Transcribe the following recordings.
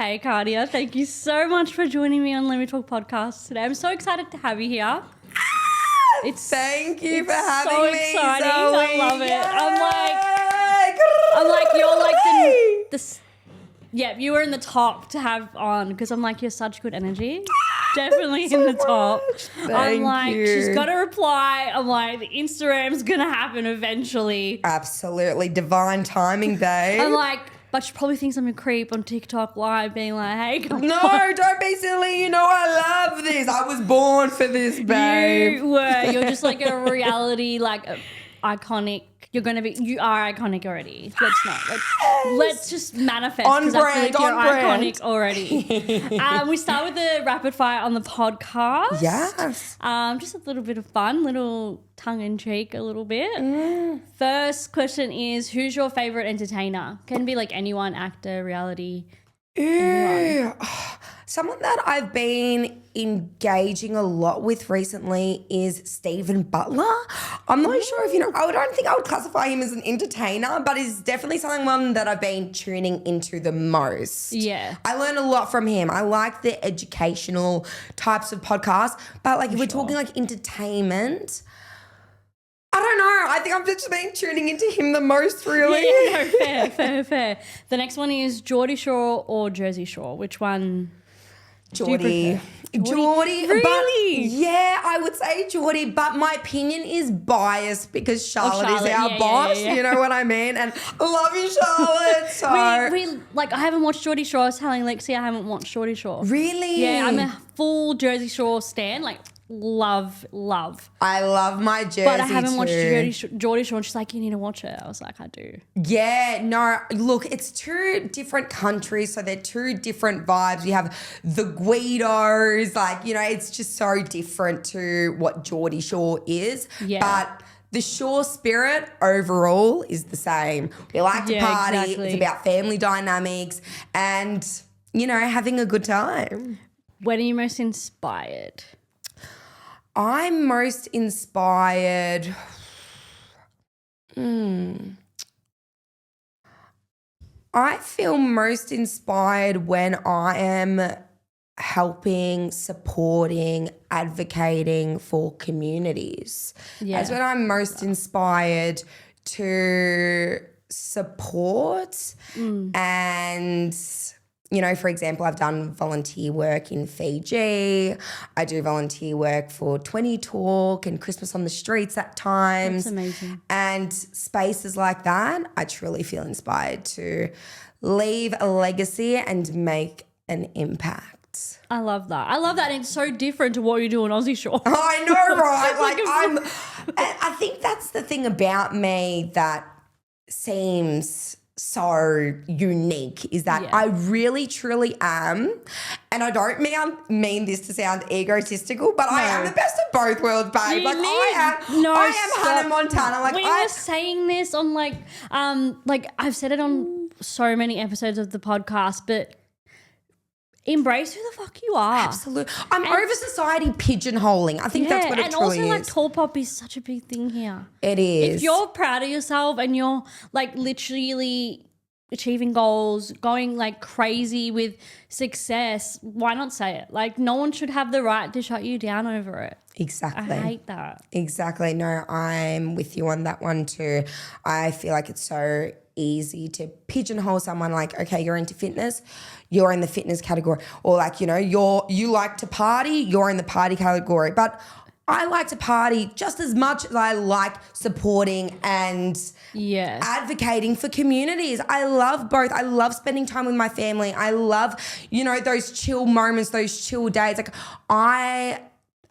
Hey, Catia, thank you so much for joining me on Let Me Talk podcast today. I'm so excited to have you here. Thank you for having so me, exciting. Zoe. I love it. Yay! I'm like, you're like you were in the top to have on because I'm like, you're such good energy. Definitely in the top. I'm like, she's got to reply. I'm like, the Instagram's going to happen eventually. Absolutely. Divine timing, babe. I'm like, but she probably thinks I'm a creep on TikTok live being like, hey, come on. No, don't be silly. You know I love this. I was born for this, babe. You're just like a reality, like iconic. You are iconic already. Let's just manifest. On brand, I feel like you're brand. iconic already. We start with the rapid fire on the podcast. Yes. Just a little bit of fun, little tongue in cheek, a little bit. First question is, who's your favorite entertainer? Can be like anyone, actor, reality. Someone that I've been engaging a lot with recently is Stephen Butler. I'm not sure if you know, I don't think I would classify him as an entertainer, but he's definitely someone that I've been tuning into the most. Yeah. I learn a lot from him. I like the educational types of podcasts, but like if we're talking like entertainment, I don't know. I think I've just been tuning into him the most, really. Yeah, fair. The next one is Geordie Shore or Jersey Shore. Which one? Geordie. Really? Yeah, I would say Geordie, but my opinion is biased because Charlotte is our boss. Yeah. You know what I mean? And I love you, Charlotte. So we like, I haven't watched Geordie Shore. I was telling Lexi I haven't watched Geordie Shore. Really? Yeah, I'm a full Jersey Shore stan. Like, love. I love my Jersey but I haven't watched too. Geordie Shore. And she's like, you need to watch it. I was like, I do. Yeah, no, look, it's two different countries, so they're two different vibes. You have the Guidos, like, you know, it's just so different to what Geordie Shore is. Yeah. But the Shore spirit overall is the same. We like to party. Exactly. It's about family dynamics and, you know, having a good time. When are you most inspired? I'm most inspired. I feel most inspired when I am helping, supporting, advocating for communities. Yeah. That's when I'm most inspired to support and, you know, for example, I've done volunteer work in Fiji. I do volunteer work for 20 Talk and Christmas on the Streets at times. That's amazing. And spaces like that, I truly feel inspired to leave a legacy and make an impact. I love that. And it's so different to what you do on Aussie Shore. I know, right? I think that's the thing about me that seems so unique is that I really truly am, and I don't mean this to sound egotistical, but I am the best of both worlds, babe. I am Hannah Montana. We were saying this on like I've said it on so many episodes of the podcast, but embrace who the fuck you are. Absolutely. I'm over society pigeonholing. I think that's what it truly is. And also like tall pop is such a big thing here. It is. If you're proud of yourself and you're like literally achieving goals, going like crazy with success, why not say it? Like no one should have the right to shut you down over it. Exactly. I hate that. Exactly. No, I'm with you on that one too. I feel like it's so easy to pigeonhole someone like, okay, you're into fitness, you're in the fitness category, or like, you know, you like to party, you're in the party category. But I like to party just as much as I like supporting and advocating for communities. I love both. I love spending time with my family. I love, you know, those chill moments, those chill days. Like I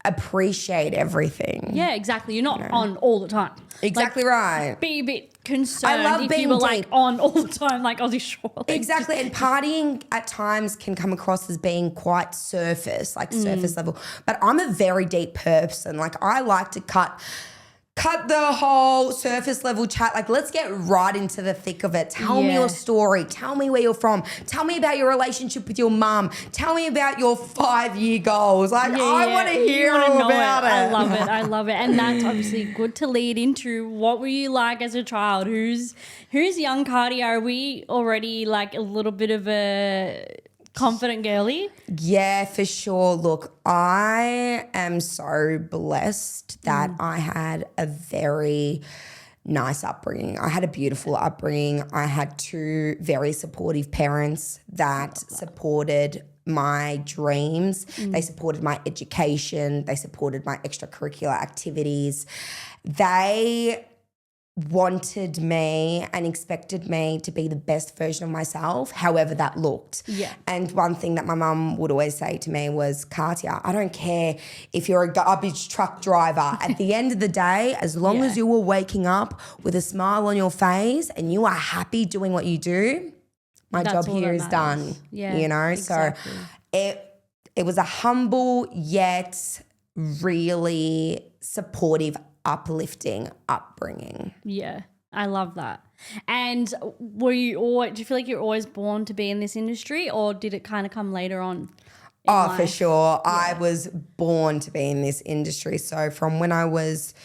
appreciate everything. Yeah, exactly. You're not on all the time. Exactly, like, right. Be a bit concerned if you were like on all the time, like Aussie Shore. Like, exactly. And partying at times can come across as being quite surface, like surface level. But I'm a very deep person. Like I like to cut the whole surface level chat. Like, let's get right into the thick of it. Tell me your story. Tell me where you're from. Tell me about your relationship with your mum. Tell me about your 5-year goals. Like, I want to hear all about it. I love it. And that's obviously good to lead into what were you like as a child? Who's young Catia? Are we already like a little bit of a confident girly? Yeah, for sure. Look, I am so blessed that I had a very nice upbringing. I had a beautiful upbringing. I had two very supportive parents that supported my dreams. They supported my education. They supported my extracurricular activities. They wanted me and expected me to be the best version of myself, however that looked. Yeah. And one thing that my mum would always say to me was, Catia, I don't care if you're a garbage truck driver. At the end of the day, as long as you were waking up with a smile on your face and you are happy doing what you do, my That's job all here that is matters. done. Yeah, You know? exactly. So it was a humble yet really supportive, uplifting upbringing. Yeah, I love that. And do you feel like you're always born to be in this industry, or did it kind of come later on? Oh, for sure. I was born to be in this industry. So from when I was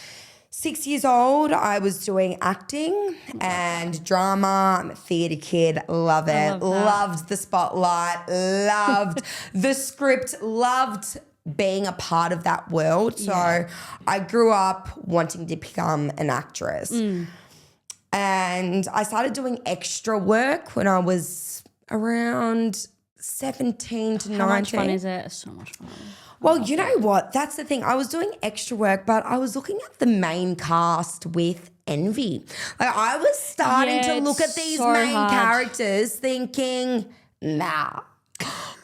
6 years old, I was doing acting and drama. I'm a theatre kid. Love it. love that. Loved the spotlight. Loved the script. Loved being a part of that world. So I grew up wanting to become an actress. And I started doing extra work when I was around 17 to 19. How much fun is it? So much fun. Well, you know what? That's the thing. I was doing extra work, but I was looking at the main cast with envy. Like I was starting to look at these so main hard. characters thinking, nah.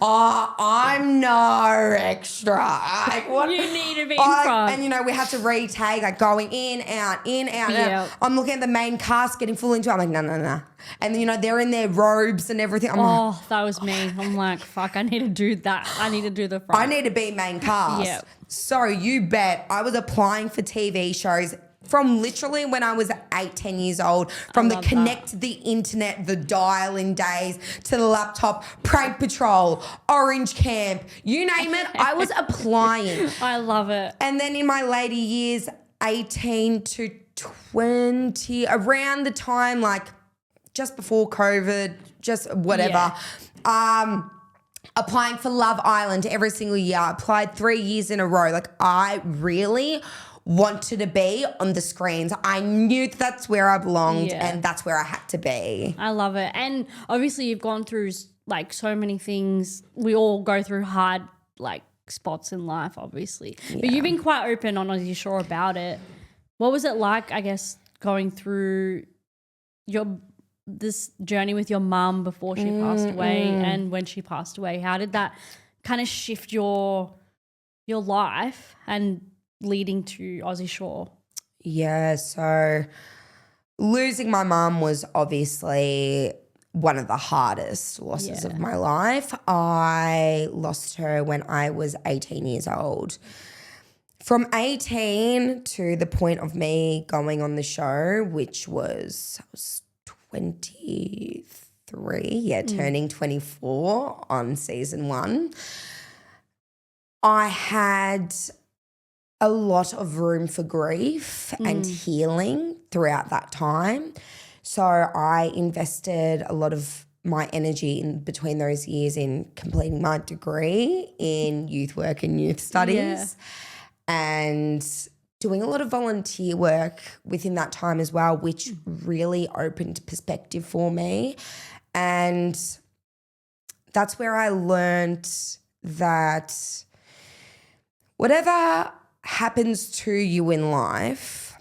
Oh, I'm no extra. Like, what? You need to be in front. And, you know, we had to retake, like, going in, out, Yep. I'm looking at the main cast getting full into it. I'm like, no. And, you know, they're in their robes and everything. I'm like, Oh, that was me. I'm like, fuck, I need to do that. I need to do the front. I need to be main cast. Yep. So you bet I was applying for TV shows from literally when I was 10 years old, from the love connect the internet, the dial-in days, to the laptop, Prank Patrol, Orange Camp, you name it, I was applying. I love it. And then in my later years, 18 to 20, around the time, like just before COVID, just whatever, applying for Love Island every single year. I applied 3 years in a row. Like I really wanted to be on the screens. I knew that's where I belonged and that's where I had to be. I love it. And obviously you've gone through like so many things. We all go through hard like spots in life, obviously. But you've been quite open on Aussie Shore about it. What was it like, I guess, going through this journey with your mum before she passed away and when she passed away? How did that kind of shift your life and leading to Aussie Shore? Yeah, so losing my mum was obviously one of the hardest losses of my life. I lost her when I was 18 years old. From 18 to the point of me going on the show, which was, I was 23, turning 24 on season 1, I had a lot of room for grief and healing throughout that time. So I invested a lot of my energy in between those years in completing my degree in youth work and youth studies and doing a lot of volunteer work within that time as well, which really opened perspective for me. And that's where I learned that whatever happens to you in life,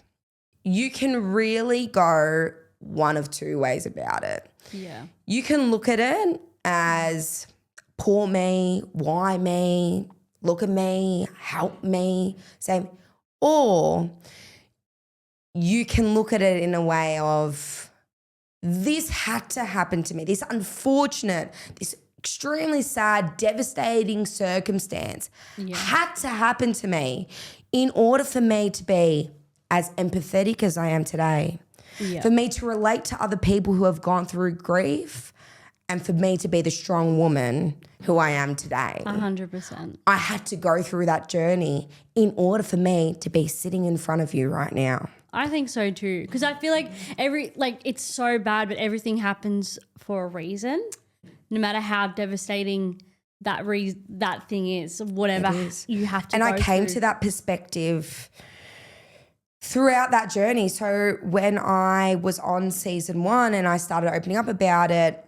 you can really go one of two ways about it. Yeah. You can look at it as poor me, why me, look at me, help me, same. Or you can look at it in a way of this had to happen to me, this unfortunate, this extremely sad, devastating circumstance had to happen to me in order for me to be as empathetic as I am today, for me to relate to other people who have gone through grief, and for me to be the strong woman who I am today. 100%. I had to go through that journey in order for me to be sitting in front of you right now. I think so too, because I feel like it's so bad, but everything happens for a reason. no matter how devastating that thing is, whatever you have to and go I came through. to that perspective throughout that journey. So when I was on season 1 and I started opening up about it,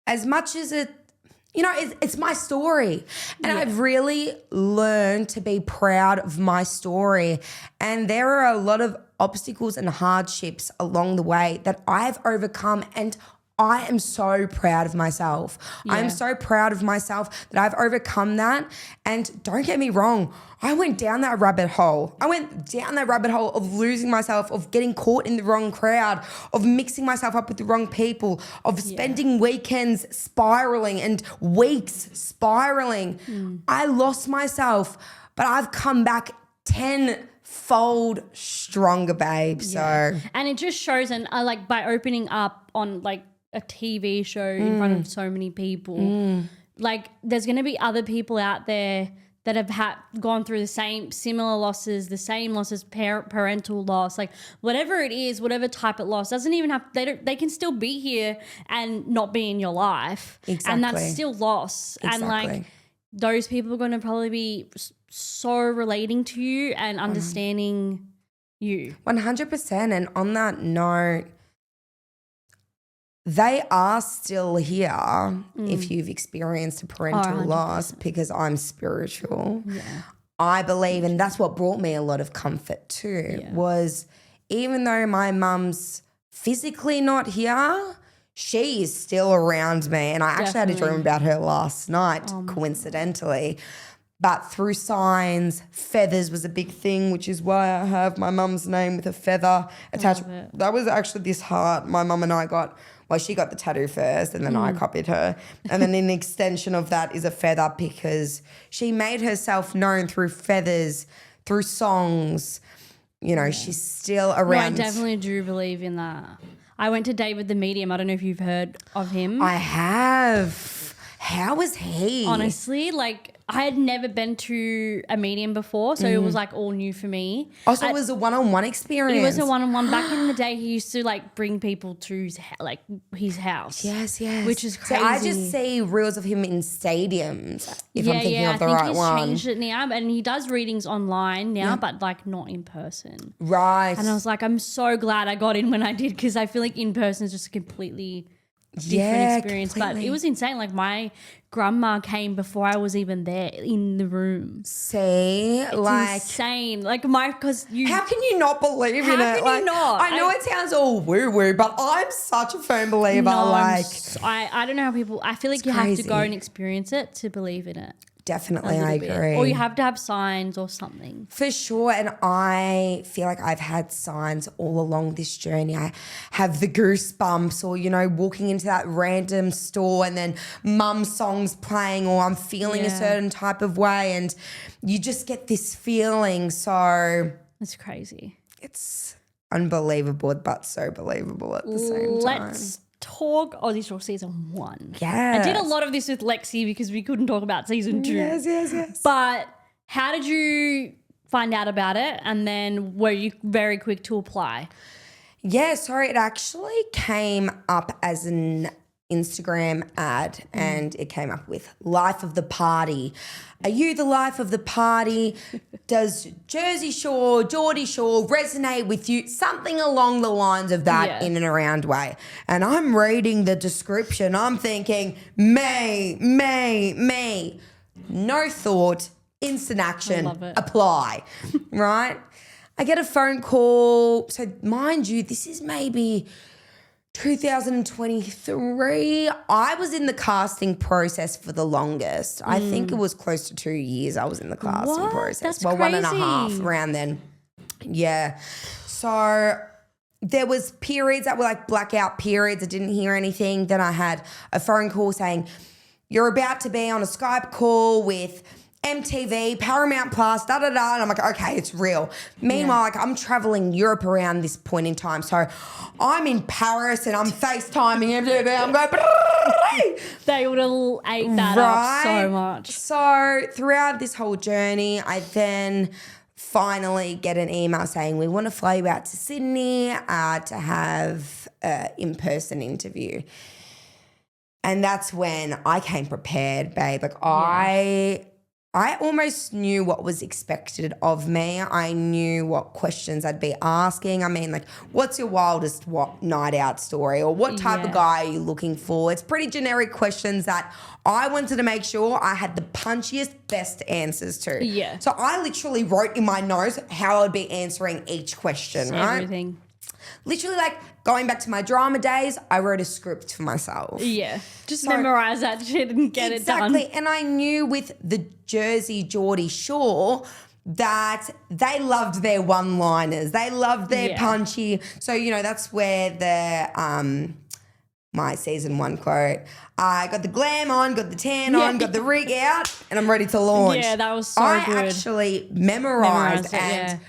as much as it's my story. And I've really learned to be proud of my story. And there are a lot of obstacles and hardships along the way that I've overcome, and I am so proud of myself. I am so proud of myself that I've overcome that. And don't get me wrong, I went down that rabbit hole. I went down that rabbit hole of losing myself, of getting caught in the wrong crowd, of mixing myself up with the wrong people, of spending weekends spiraling and weeks spiraling. I lost myself, but I've come back 10-fold stronger, babe. So, and it just shows, and I like by opening up on like a TV show in front of so many people, like there's going to be other people out there that have gone through the similar losses, the same losses, parental loss, like whatever it is, whatever type of loss, doesn't even have, they can still be here and not be in your life. Exactly. And that's still loss. Exactly. And like those people are going to probably be so relating to you and understanding you. 100%. And on that note, they are still here if you've experienced a parental loss, because I'm spiritual. Yeah. I believe, and that's what brought me a lot of comfort too, was even though my mum's physically not here, she is still around me. And I actually had a dream about her last night, coincidentally. But through signs, feathers was a big thing, which is why I have my mum's name with a feather attached. That was actually this heart my mum and I got. Well, she got the tattoo first and then I copied her. And then an extension of that is a feather, because she made herself known through feathers, through songs. You know, she's still around. No, I definitely do believe in that. I went to David the Medium. I don't know if you've heard of him. I have. How was he? Honestly, like I had never been to a medium before, so it was like all new for me. Also, it was a one-on-one experience. It was a one-on-one. Back in the day, he used to like bring people to his house. Yes. Which is crazy. So I just see reels of him in stadiums, if I'm thinking of the right he's one. changed it now, and he does readings online now, but like not in person. Right. And I was like, I'm so glad I got in when I did, because I feel like in person is just a completely different experience. Completely. But it was insane. Like my grandma came before I was even there in the room. See, Insane. Like because you. how can you not believe in it? How can you not? I know it sounds all woo-woo, but I'm such a firm believer. No, I don't know how people. I feel like you have to go and experience it to believe in it. definitely, I agree. Or you have to have signs or something. For sure. And I feel like I've had signs all along this journey. I have the goosebumps, or, you know, walking into that random store and then mum's songs playing, or I'm feeling a certain type of way, and you just get this feeling. So it's crazy. It's unbelievable, but so believable at the same time. Let's talk Aussie Shore season 1. Yes. I did a lot of this with Lexi because we couldn't talk about season 2. Yes. But how did you find out about it, and then were you very quick to apply? Yeah, sorry, it actually came up as an Instagram ad, and it came up with life of the party. Are you the life of the party? Does Jersey Shore, Geordie Shore resonate with you? Something along the lines of that, in and around way. And I'm reading the description. I'm thinking, me. No thought, instant action, apply, right? I get a phone call. So mind you, this is maybe 2023. I was in the casting process for the longest. I think it was close to 2 years I was in the casting process. That's well, crazy. 1.5 around then. Yeah. So there was periods that were like blackout periods. I didn't hear anything. Then I had a phone call saying, you're about to be on a Skype call with MTV, Paramount Plus, And I'm like, okay, it's real. Meanwhile, like I'm traveling Europe around this point in time. So I'm in Paris and I'm FaceTiming MTV. I'm going, They would have ate that up so much. So throughout this whole journey, I then finally get an email saying, we want to fly you out to Sydney to have an in-person interview. And that's when I came prepared, babe. Like I almost knew what was expected of me. I knew what questions I'd be asking. I mean, like, what's your wildest night out story, or what type of guy are you looking for? It's pretty generic questions that I wanted to make sure I had the punchiest, best answers to. Yeah. So I literally wrote in my notes how I would be answering each question, right? Everything. Literally, like, going back to my drama days, I wrote a script for myself. Yeah. Just memorize that shit and get it done. Exactly. And I knew with the Jersey Geordie Shore that they loved their one-liners. They loved their punchy. So, you know, that's where the my season 1 quote, I got the glam on, got the tan on, got the rig out, and I'm ready to launch. Yeah, that was so good. I actually memorized and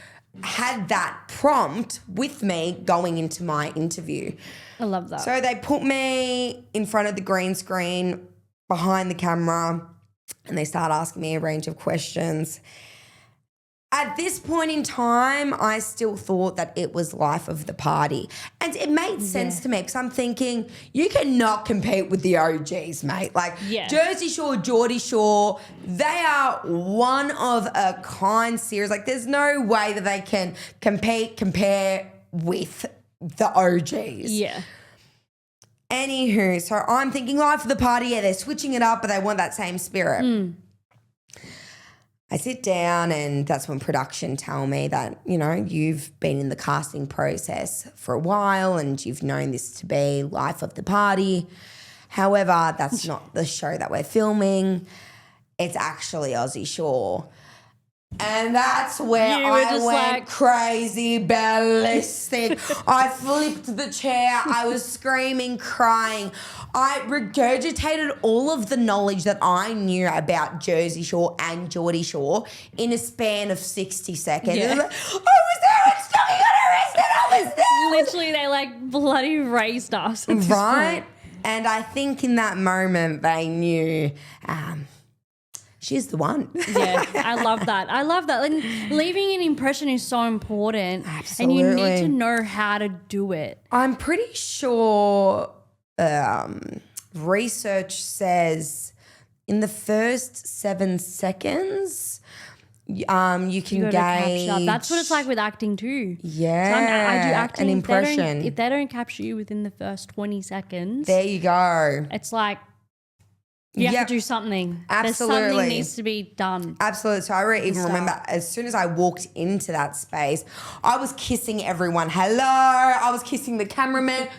had that prompt with me going into my interview. I love that. So they put me in front of the green screen behind the camera and they start asking me a range of questions. At this point in time, I still thought that it was life of the party. And it made sense to me because I'm thinking, you cannot compete with the OGs, mate. Like Jersey Shore, Geordie Shore, they are one of a kind series. Like there's no way that they can compare with the OGs. Yeah. Anywho, so I'm thinking life of the party. Yeah, they're switching it up, but they want that same spirit. I sit down and that's when production tell me that, you know, you've been in the casting process for a while and you've known this to be life of the party. However, that's not the show that we're filming. It's actually Aussie Shore. And that's where I went crazy, ballistic. I flipped the chair. I was screaming, crying. I regurgitated all of the knowledge that I knew about Jersey Shore and Geordie Shore in a span of 60 seconds. Yeah. I was there when Stockie got arrested. I was there. Literally, they like bloody raised us. Right? And I think in that moment they knew she's the one. Yeah, I love that. I love that. And leaving an impression is so important. Absolutely. And you need to know how to do it. I'm pretty sure research says in the first 7 seconds, you can gauge. That's what it's like with acting too. Yeah, so I do acting. an impression. If they don't capture you within the first 20 seconds, there you go. It's like you have to do something. Absolutely. There's something needs to be done. Absolutely. So I even remember as soon as I walked into that space, I was kissing everyone. Hello. I was kissing the cameraman.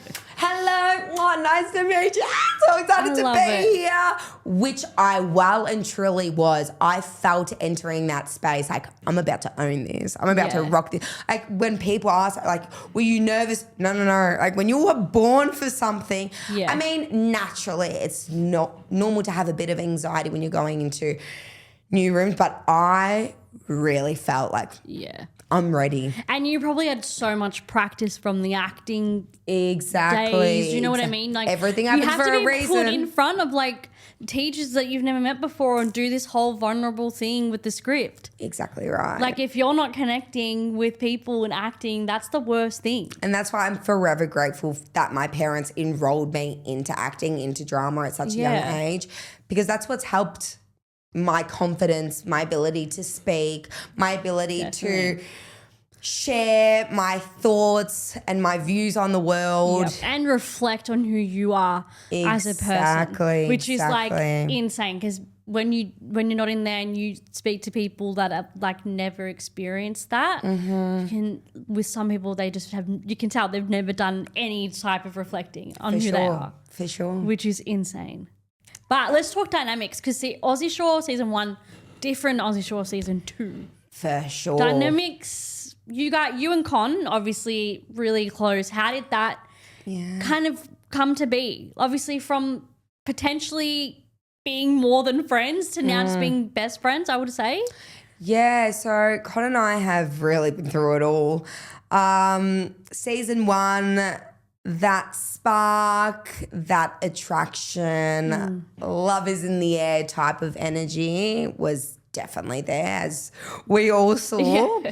Hello. Oh, nice to meet you. I'm so excited to be here. Which I well and truly was. I felt entering that space like, I'm about to own this. I'm about to rock this. Like when people ask, like, were you nervous? No. Like when you were born for something, I mean, naturally it's not normal to have a bit of anxiety when you're going into new rooms, but I really felt like I'm ready. And you probably had so much practice from the acting exactly days. You know what I mean? Like everything happens for a reason. You have to be put in front of like teachers that you've never met before and do this whole vulnerable thing with the script. Exactly right. Like if you're not connecting with people and acting, that's the worst thing. And that's why I'm forever grateful that my parents enrolled me into acting, into drama at such a young age, because that's what's helped my confidence, my ability to speak, my ability to share my thoughts and my views on the world. And reflect on who you are as a person. Which is like insane because when you're not in there and you speak to people that have like never experienced that, with some people they just have, you can tell they've never done any type of reflecting on who they are. For sure. Which is insane. But let's talk dynamics because see, Aussie Shore season 1, different Aussie Shore season 2. For sure. Dynamics, you and Con obviously really close. How did that kind of come to be? Obviously from potentially being more than friends to now just being best friends, I would say. Yeah, so Con and I have really been through it all. Season 1, that spark, that attraction, love is in the air type of energy was definitely there, as we all saw.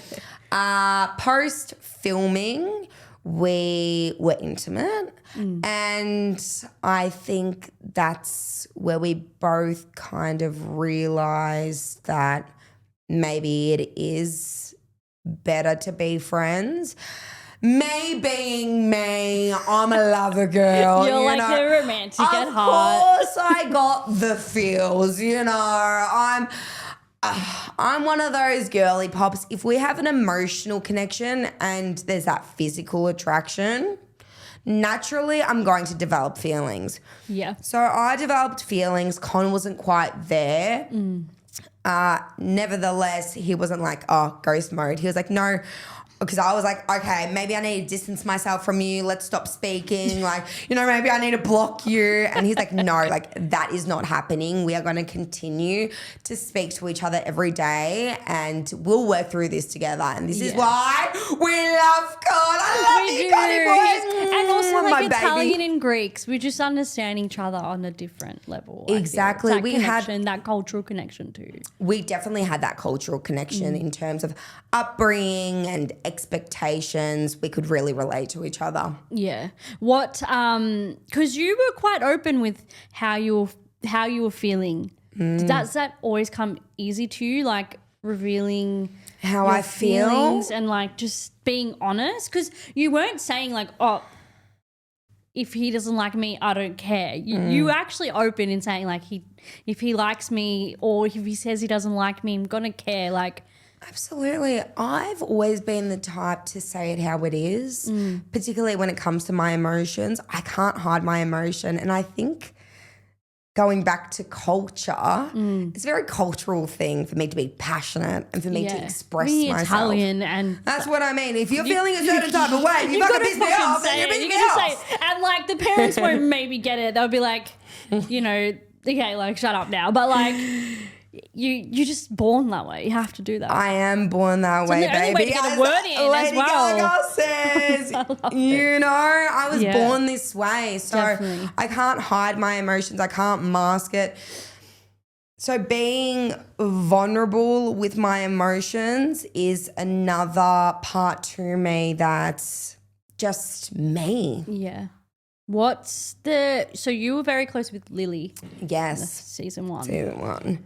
Post-filming, we were intimate. And I think that's where we both kind of realized that maybe it is better to be friends. Me being me, I'm a lover girl. You're like know. the romantic at heart. Of course I got the feels, I'm one of those girly pops. If we have an emotional connection and there's that physical attraction, naturally I'm going to develop feelings. Yeah. So I developed feelings. Con wasn't quite there. Nevertheless, he wasn't like, oh, ghost mode. He was like, no. Because I was like, okay, maybe I need to distance myself from you. Let's stop speaking. Like, maybe I need to block you. And he's like, no, like that is not happening. We are going to continue to speak to each other every day and we'll work through this together. And this is why we love God. I love you, Cati boys. And also My like baby. Italian and Greeks, we just understand each other on a different level. Exactly. That connection, that cultural connection too. We definitely had that cultural connection in terms of upbringing and expectations. We could really relate to each other. Yeah. What? Because you were quite open with how you were feeling. Does that always come easy to you? Like revealing How your I feel? feelings and like just being honest? Because you weren't saying like, oh, if he doesn't like me, I don't care. You were actually open in saying like if he likes me or if he says he doesn't like me, I'm gonna care. Like. Absolutely. I've always been the type to say it how it is, particularly when it comes to my emotions. I can't hide my emotion. And I think going back to culture, it's a very cultural thing for me to be passionate and for me to express Being myself. Italian and That's what I mean. If you're feeling a certain type of way, you fucking piss me off, then you piss me off. And like the parents won't maybe get it. They'll be like, okay, like shut up now. But like you're just born that way. You have to do that. I am born that way, the only baby. way to get a word in as Lady well. Gaga says, I was born this way. So Definitely. I can't hide my emotions. I can't mask it. So being vulnerable with my emotions is another part to me that's just me. Yeah. So you were very close with Lily Yes. season 1. Season 1.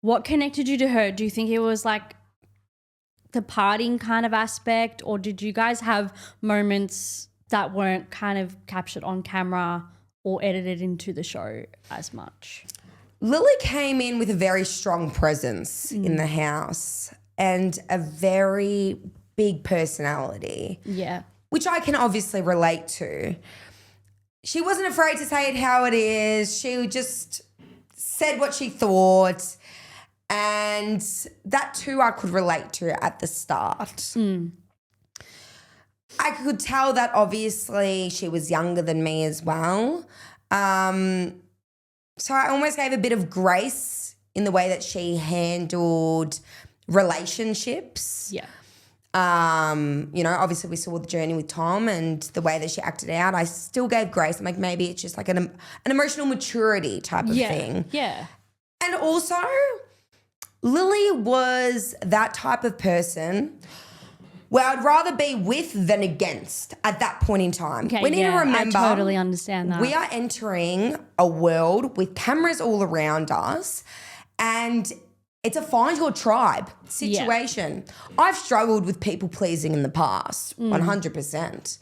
What connected you to her? Do you think it was like the partying kind of aspect, or did you guys have moments that weren't kind of captured on camera or edited into the show as much? Lily came in with a very strong presence in the house and a very big personality. Yeah. Which I can obviously relate to. She wasn't afraid to say it how it is. She just said what she thought. And that too I could relate to at the start. I could tell that obviously she was younger than me as well. So I almost gave a bit of grace in the way that she handled relationships. Yeah. Obviously we saw the journey with Tom and the way that she acted out. I still gave grace. I'm like, maybe it's just like an emotional maturity type of thing. Yeah. And also, Lily was that type of person where I'd rather be with than against at that point in time. Okay, we need to remember. I totally understand that. We are entering a world with cameras all around us and it's a find your tribe situation. I've struggled with people pleasing in the past, 100%.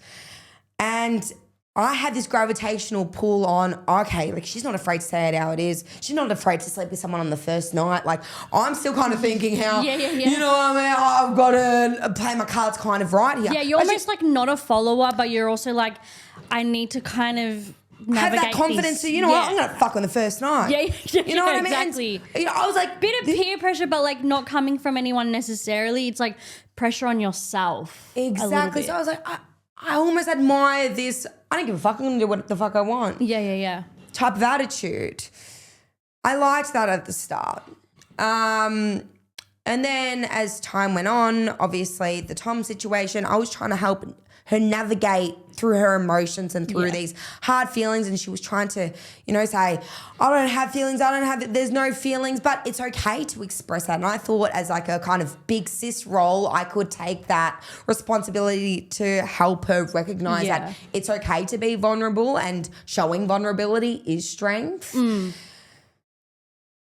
And I had this gravitational pull on, okay, like she's not afraid to say it how it is. She's not afraid to sleep with someone on the first night. Like I'm still kind of thinking how, you know what I mean? I've got to play my cards kind of right here. Yeah, you're almost like not a follower, but you're also like, I need to kind of have that confidence to, what, I'm going to fuck on the first night. Yeah, you know what I mean? Exactly. And, I was like. Bit of peer pressure, but like not coming from anyone necessarily. It's like pressure on yourself. Exactly. So I was like, I almost admire this. I don't give a fuck. I'm going to do what the fuck I want. Yeah. Type of attitude. I liked that at the start. And then as time went on, obviously the Tom situation, I was trying to help her navigate through her emotions and through these hard feelings, and she was trying to, you know, say, I don't have feelings, there's no feelings, but it's okay to express that. And I thought as like a kind of big sis role, I could take that responsibility to help her recognize that it's okay to be vulnerable, and showing vulnerability is strength.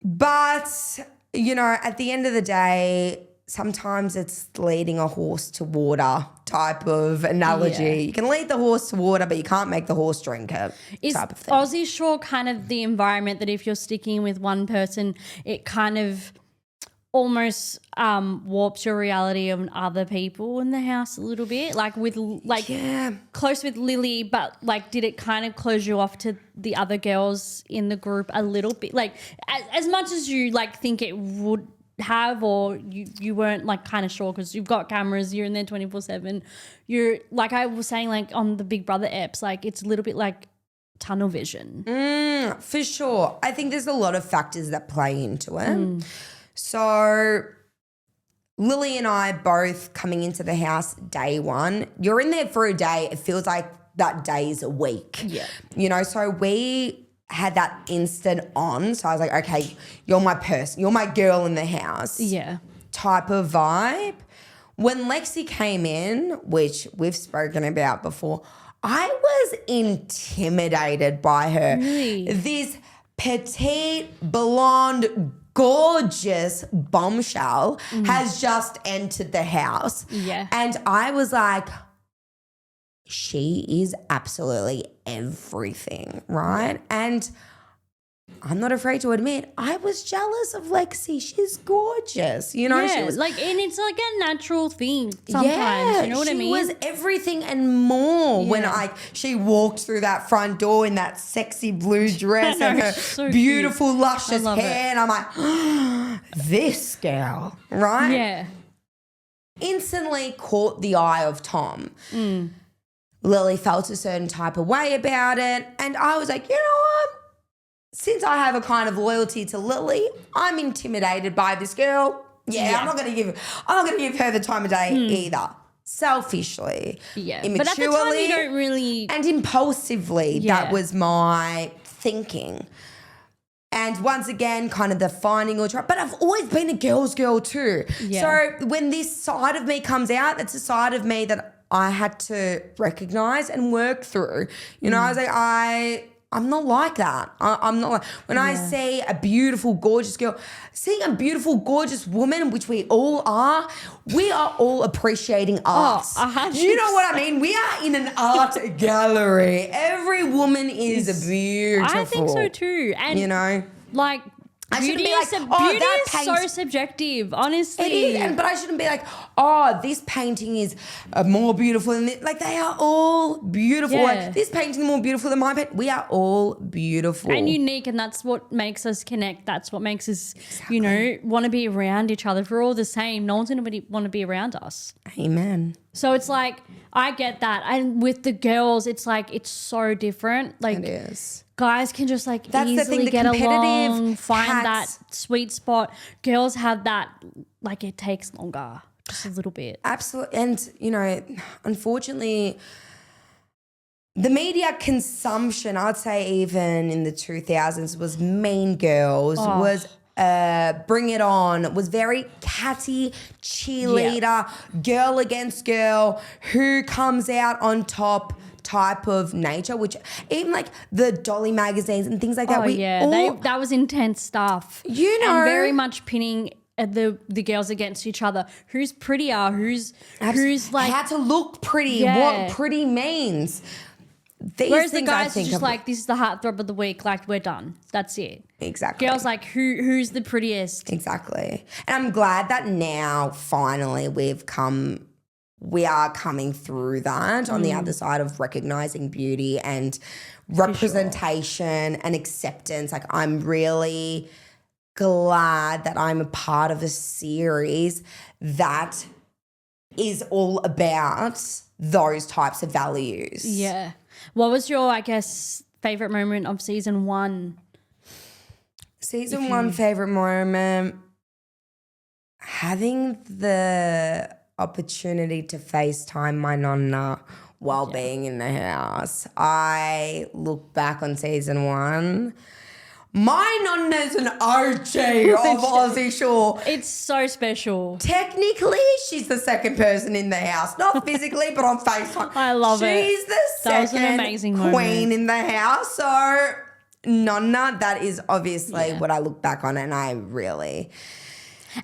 But, you know, at the end of the day, sometimes it's leading a horse to water type of analogy. Yeah. You can lead the horse to water, but you can't make the horse drink it type of thing. Aussie Shore kind of the environment that if you're sticking with one person, it kind of almost warps your reality of other people in the house a little bit, like with close with Lily, but like did it kind of close you off to the other girls in the group a little bit, like as much as you like think it would have, or you weren't like kind of sure because you've got cameras, you're in there 24/7, you're like I was saying like on the Big Brother eps, like it's a little bit like tunnel vision. For sure. I think there's a lot of factors that play into it. So Lily and I both coming into the house day one, you're in there for a day, it feels like that day is a week. Yeah. You know, so we had that instant on. So I was like, okay, you're my person, you're my girl in the house. Yeah. Type of vibe. When Lexi came in, which we've spoken about before, I was intimidated by her. Really? This petite, blonde, gorgeous bombshell has just entered the house. Yeah. And I was like, she is absolutely everything, right? And I'm not afraid to admit, I was jealous of Lexi. She's gorgeous. You know, she was like, and it's like a natural thing sometimes. You know what I mean? She was everything and more when she walked through that front door in that sexy blue dress and her so beautiful, cute. luscious I love hair. And I'm like, this girl, right? Yeah. Instantly caught the eye of Tom. Lily felt a certain type of way about it. And I was like, you know what? Since I have a kind of loyalty to Lily, I'm intimidated by this girl. Yeah. I'm not gonna give her the time of day either. Selfishly. Yeah. Immaturely. But at the time you don't really and impulsively. That was my thinking. And once again, kind of the finding or try. But I've always been a girl's girl too. Yeah. So when this side of me comes out, that's a side of me that I had to recognize and work through. You know, I was like, I'm not like that. I'm not like, when I see a beautiful, gorgeous girl, seeing a beautiful, gorgeous woman, which we all are, we are all appreciating art. 100%. You know what I mean? We are in an art gallery. Every woman is beautiful. I think so too. And you know, like I shouldn't beauty be like, beauty that is paint- so subjective, honestly. It is, but I shouldn't be like, this painting is more beautiful than this. Like, they are all beautiful. Yeah. Like, this painting is more beautiful than my painting. We are all beautiful. And unique, and that's what makes us connect. That's what makes us, you know, want to be around each other. If we're all the same, no one's going to want to be around us. Amen. So it's like, I get that. And with the girls, it's like, it's so different. Like, It is. guys can just like That's the easily thing, the get competitive along, find that hats. sweet spot. Girls have that, like it takes longer, just a little bit. Absolutely. And, you know, unfortunately, the media consumption, I'd say even in the 2000s, was Mean Girls, was Bring It On, was very catty, cheerleader, girl against girl, who comes out on top type of nature, which even like the Dolly magazines and things like that. That was intense stuff. You know. And very much pinning the girls against each other. Who's prettier? Who's like how to look pretty, what pretty means. Whereas the guys are just like, this is the heartthrob of the week, like we're done. That's it. Exactly. Girls like, who's the prettiest? Exactly. And I'm glad that now finally we are coming through that on the other side of recognizing beauty and representation and acceptance. Like, I'm really glad that I'm a part of a series that is all about those types of values. Yeah. What was your, I guess, favorite moment of season 1? Season 1 favorite moment, having the opportunity to FaceTime my nonna while being in the house. I look back on season 1. My nonna's an OG of Aussie Shore. It's so special. Technically, she's the second person in the house. Not physically, but on FaceTime. I love it. She's the That was second an amazing queen moment. in the house. So, nonna, that is obviously what I look back on, and I really...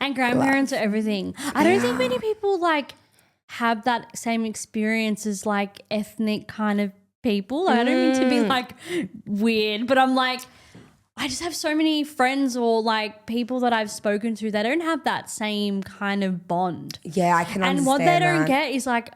And grandparents are everything. I don't think many people like have that same experience as like ethnic kind of people. Like, I don't mean to be like weird, but I'm like, I just have so many friends or like people that I've spoken to that don't have that same kind of bond. Yeah, I can understand And what they don't that. get is like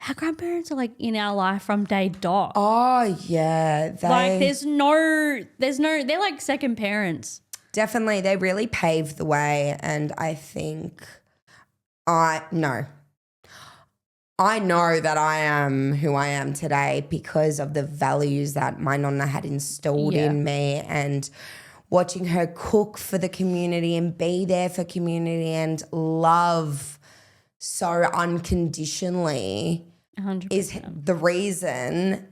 our grandparents are like in our life from day dot. Oh, yeah. Like there's no, they're like second parents. Definitely, they really paved the way, and I think I know that I am who I am today because of the values that my nonna had instilled in me, and watching her cook for the community and be there for community and love so unconditionally 100%. is the reason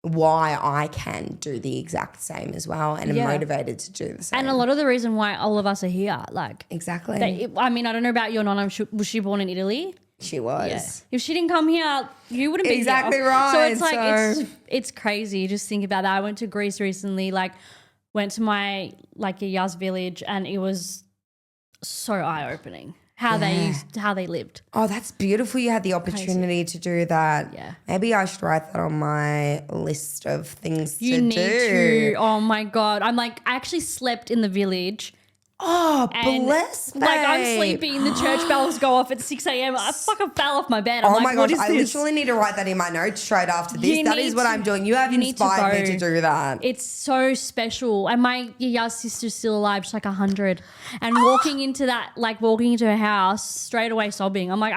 why I can do the exact same as well, and am motivated to do the same. And a lot of the reason why all of us are here, like Exactly. I mean, I don't know about your nonna. Was she born in Italy? She was. Yeah. If she didn't come here, you wouldn't be Exactly here. right. So it's like it's crazy. Just think about that. I went to Greece recently. Like, went to my like a Yaz village, and it was so eye opening how they lived. Oh, that's beautiful. You had the opportunity to do that. Yeah. Maybe I should write that on my list of things You to need do. to. Oh my God. I'm like, I actually slept in the village. Oh, And bless me. like I'm sleeping, the church bells go off at 6 a.m. I fucking fell off my bed. I'm Oh like, my what gosh, is I this? literally need to write that in my notes straight after this. You That need is what to- I'm doing. You have you need to inspired me go. to do that. It's so special. And my Yaya's sister's still alive, she's like 100. And walking into her house, straight away sobbing. I'm like,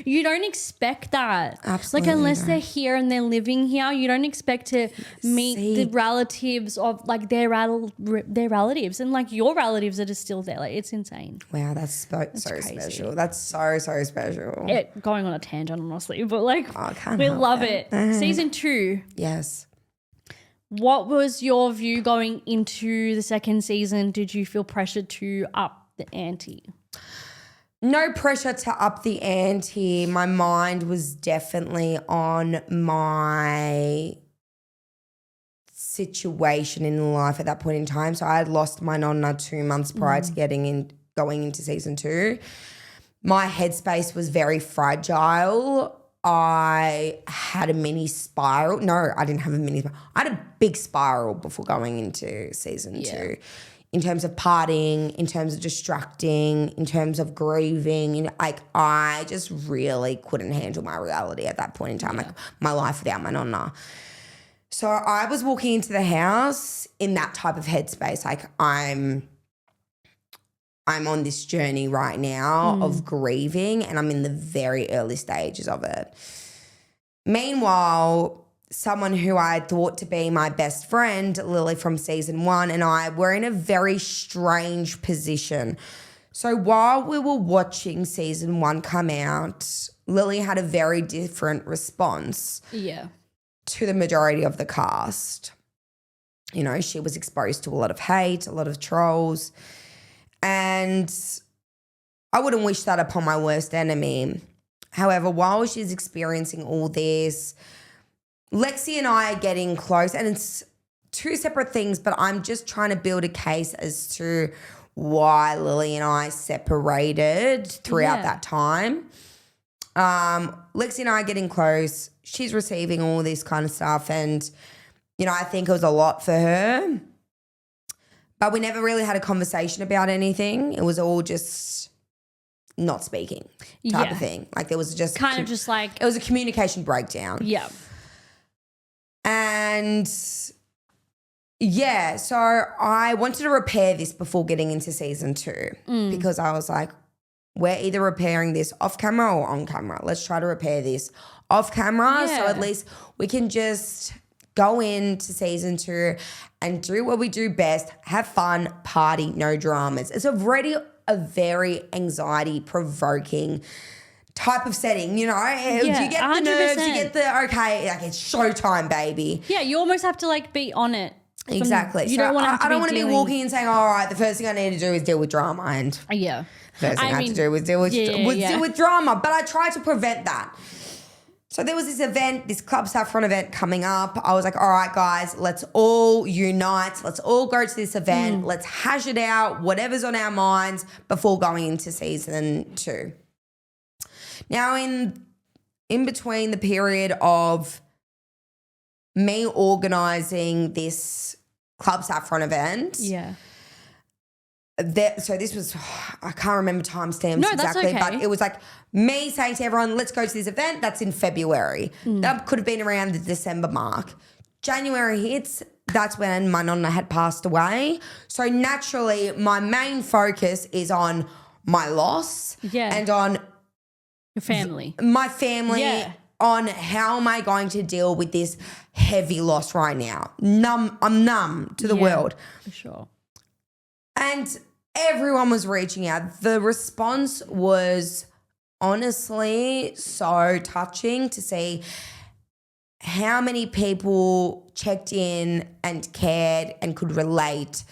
you don't expect that. Absolutely Like, unless don't. they're here and they're living here, you don't expect to meet the relatives of like their relatives and like your relatives that are still there. Like, it's insane. Wow, that's so crazy. special. That's so special. Going on a tangent, honestly, but like I can't we help love it. it. Season 2. Yes. What was your view going into the second season? Did you feel pressured to up the ante? No pressure to up the ante. My mind was definitely on my situation in life at that point in time. So I had lost my nonna 2 months prior to going into season 2. My headspace was very fragile. I had a mini spiral. No, I didn't have a mini spiral. I had a big spiral before going into season 2. In terms of partying, in terms of distracting, in terms of grieving. Like, I just really couldn't handle my reality at that point in time, like my life without my nonna. So I was walking into the house in that type of headspace. Like, I'm on this journey right now of grieving, and I'm in the very early stages of it. Meanwhile, someone who I thought to be my best friend, Lily from season 1, and I were in a very strange position. So while we were watching season 1 come out, Lily had a very different response to the majority of the cast. You know, she was exposed to a lot of hate, a lot of trolls, and I wouldn't wish that upon my worst enemy. However, while she's experiencing all this, Lexi and I are getting close, and it's 2 separate things, but I'm just trying to build a case as to why Lily and I separated throughout that time. Lexi and I are getting close. She's receiving all this kind of stuff, and, you know, I think it was a lot for her. But we never really had a conversation about anything. It was all just not speaking type of thing. Like, there was just kind of just like it was a communication breakdown. Yeah. And yeah, so I wanted to repair this before getting into season 2 because I was like, we're either repairing this off camera or on camera. Let's try to repair this off camera so at least we can just go into season 2 and do what we do best, have fun, party, no dramas. It's already a very anxiety-provoking type of setting, you know? You get the 100%. nerves, you get the, okay, like it's showtime, baby. Yeah, you almost have to like be on it. Exactly. You don't want to I don't want to be walking and saying, all right, the first thing I need to do is deal with drama. And Yeah. first thing I had to do was deal with drama. But I try to prevent that. So there was this event, this Club Saffron event coming up. I was like, all right, guys, let's all unite. Let's all go to this event. Let's hash it out, whatever's on our minds before going into season 2. Now, in between the period of me organising this Club Saffron event. Yeah. So this was, I can't remember timestamps No, that's exactly, okay. but it was like me saying to everyone, let's go to this event. That's in February. That could have been around the December mark. January hits, that's when my nonna had passed away. So naturally, my main focus is on my loss and on your family. My family, on how am I going to deal with this heavy loss right now. I'm numb to the world. For sure. And everyone was reaching out. The response was honestly so touching to see how many people checked in and cared and could relate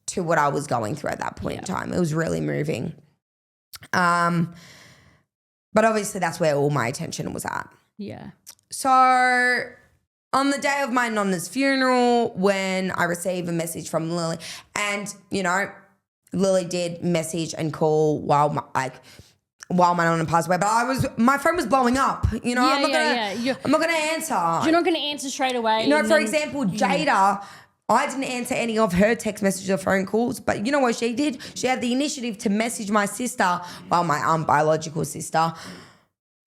to what I was going through at that point in time. It was really moving. But obviously that's where all my attention was at. Yeah. So on the day of my nonna's funeral, when I received a message from Lily, and, you know, Lily did message and call while my nonna passed away, but my phone was blowing up. You know, I'm not gonna answer. You're not gonna answer straight away. You know, for example, Jada, I didn't answer any of her text messages or phone calls, but you know what she did? She had the initiative to message my sister, my biological sister,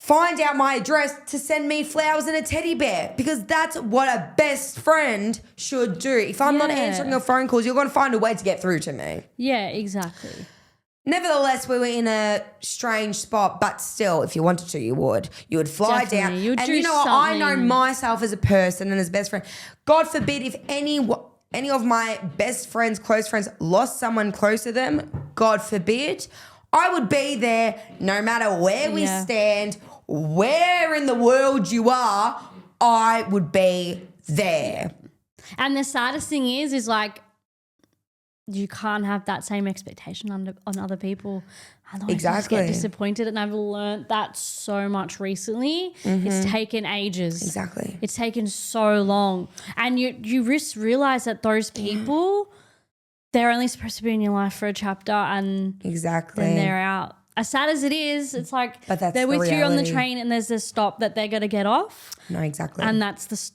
find out my address to send me flowers and a teddy bear, because that's what a best friend should do. If I'm not answering your phone calls, you're going to find a way to get through to me. Yeah, exactly. Nevertheless, we were in a strange spot, but still, if you wanted to, you would. You would fly down. You'd and do you know what? I know something. myself as a person and as a best friend. God forbid if any of my best friends, close friends, lost someone close to them, God forbid, I would be there no matter where we stand, where in the world you are, I would be there. And the saddest thing is like, you can't have that same expectation on other people. Otherwise Exactly. you just get disappointed, and I've learned that so much recently. It's taken ages. Exactly. It's taken so long. And you realize that those people, they're only supposed to be in your life for a chapter, and then they're out. As sad as it is, it's like but that's they're with reality. you on the train and there's this stop that they're going to get off. No, exactly. And that's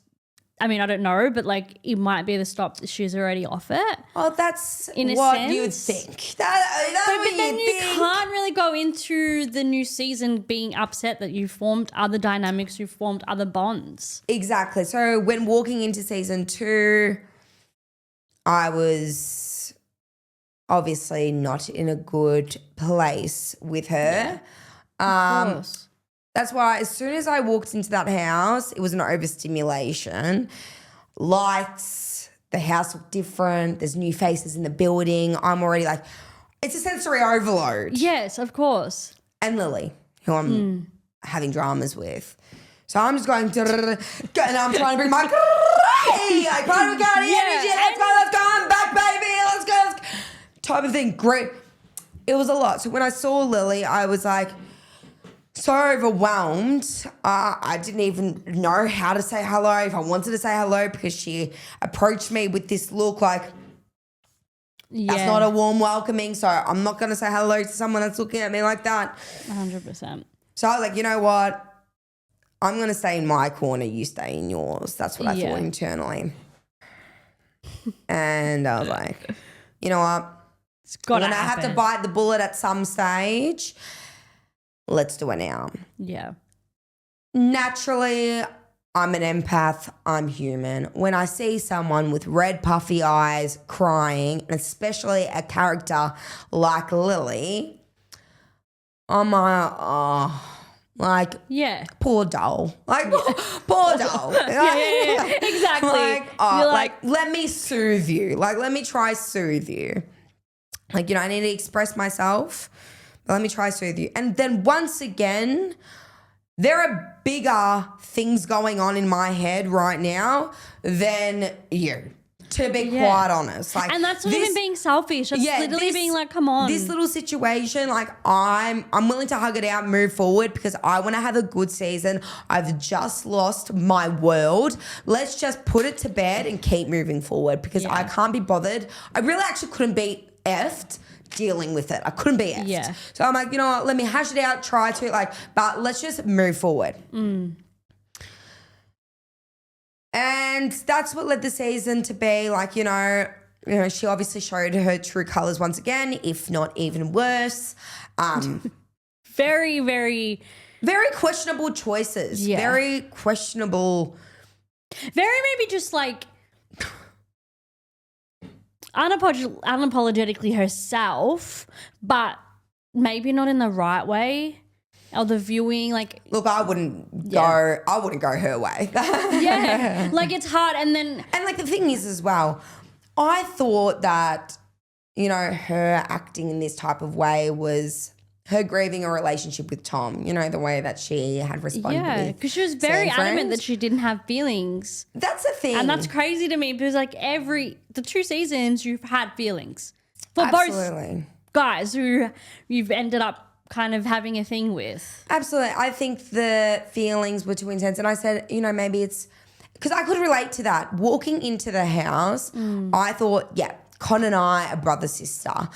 I mean, I don't know, but like it might be the stop that she's already off it. Oh, that's in a what sense. you'd think. But then you can't really go into the new season being upset that you've formed other dynamics, you've formed other bonds. Exactly. So when walking into season 2, I was obviously not in a good place with her. Of course. That's why as soon as I walked into that house, it was an overstimulation. Lights, the house looked different. There's new faces in the building. I'm already like, it's a sensory overload. Yes, of course. And Lily, who I'm having dramas with. So I'm just going, and I'm trying to bring my, like, part of energy. Let's go, I'm back, baby. Let's go. Type of thing. Great. It was a lot. So when I saw Lily, I was like, so overwhelmed. I didn't even know how to say hello, if I wanted to say hello, because she approached me with this look like, that's not a warm welcoming, so I'm not going to say hello to someone that's looking at me like that. 100%. So I was like, you know what? I'm going to stay in my corner, you stay in yours. That's what I thought internally. And I was like, you know what? It's got to When I have to bite the bullet at some stage, let's do it now. Yeah. Naturally, I'm an empath. I'm human. When I see someone with red puffy eyes crying, and especially a character like Lily, I'm like, poor doll. Like, poor doll. Exactly. Like, let me soothe you. Like, let me try soothe you. Like, you know, I need to express myself. but let me try to soothe you. And then once again, there are bigger things going on in my head right now than you. To be quite honest, like, and that's not even being selfish. It's literally being like, come on. This little situation, like, I'm willing to hug it out and move forward because I want to have a good season. I've just lost my world. Let's just put it to bed and keep moving forward because I can't be bothered. I really actually couldn't be effed dealing with it. I couldn't be effed. Yeah. So I'm like, you know what? Let me hash it out, try to, like, but let's just move forward. And that's what led the season to be like, you know, she obviously showed her true colours once again, if not even worse. Very, very, very questionable choices. Yeah. Very questionable. Very maybe just like unapologetically herself, but maybe not in the right way. Or the viewing, like, look, I wouldn't go her way. Yeah, like, it's hard. And like, the thing is as well, I thought that, you know, her acting in this type of way was her grieving a relationship with Tom, you know, the way that she had responded. Yeah, because she was very adamant that she didn't have feelings. That's the thing. And that's crazy to me because, like, the 2 seasons you've had feelings for Absolutely. both guys who you've ended up kind of having a thing with. Absolutely. I think the feelings were too intense. And I said, you know, maybe it's because I could relate to that. Walking into the house, I thought, yeah, Con and I are brother, sister.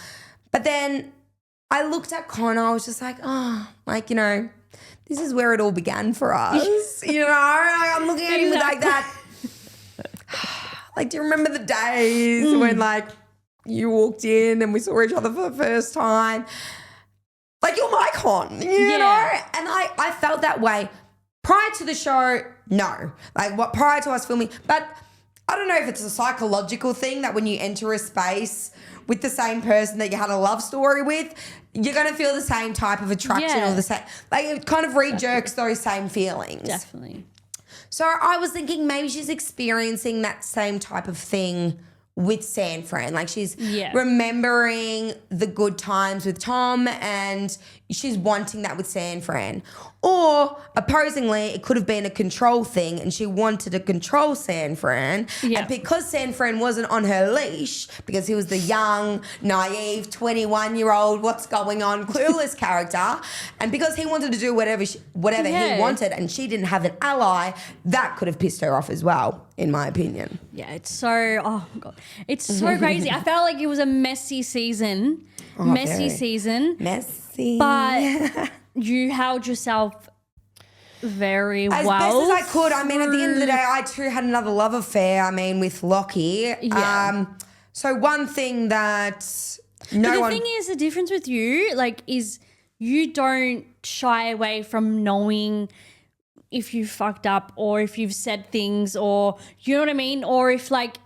But then I looked at Con, I was just like, oh, like, you know, this is where it all began for us. You know, I'm looking at him with like that. Like, do you remember the days when, like, you walked in and we saw each other for the first time? Like, you're my Con, you know? And I felt that way prior to the show, no. Like, prior to us filming. But I don't know if it's a psychological thing that when you enter a space with the same person that you had a love story with, you're going to feel the same type of attraction or the same. Like, it kind of re-jerks those same feelings. Definitely. So I was thinking maybe she's experiencing that same type of thing with San Fran. Like, she's remembering the good times with Tom and she's wanting that with San Fran. Or opposingly, it could have been a control thing and she wanted to control San Fran. And because San Fran wasn't on her leash, because he was the young, naive, 21-year-old, what's going on, clueless character, and because he wanted to do whatever he wanted and she didn't have an ally, that could have pissed her off as well, in my opinion. Yeah, it's so, oh my God. It's so crazy. I felt like it was a messy season. Messy. But you held yourself very as well. As best as I could. I mean, at the end of the day, I too had another love affair, I mean, with Lockie. Yeah. So one thing that thing is, the difference with you, like, is you don't shy away from knowing if you fucked up or if you've said things or, you know what I mean? Or if, like,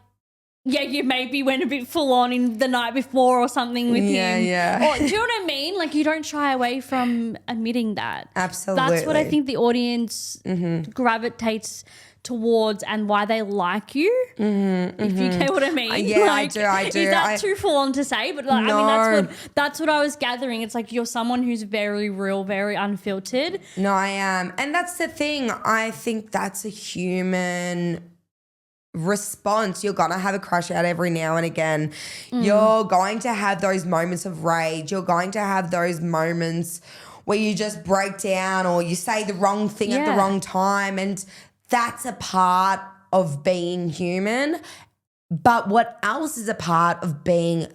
you maybe went a bit full on in the night before or something with him. Yeah. Or, do you know what I mean? Like, you don't shy away from admitting that. Absolutely. That's what I think the audience gravitates towards and why they like you, if you get what I mean. Yeah, like, I do. Is that too full on to say? But, like, No. I mean, that's what I was gathering. It's like you're someone who's very real, very unfiltered. No, I am. And that's the thing. I think that's a human response. You're gonna have a crush out every now and again. You're going to have those moments of rage. You're going to have those moments where you just break down or you say the wrong thing at the wrong time, and that's a part of being human. But what else is a part of being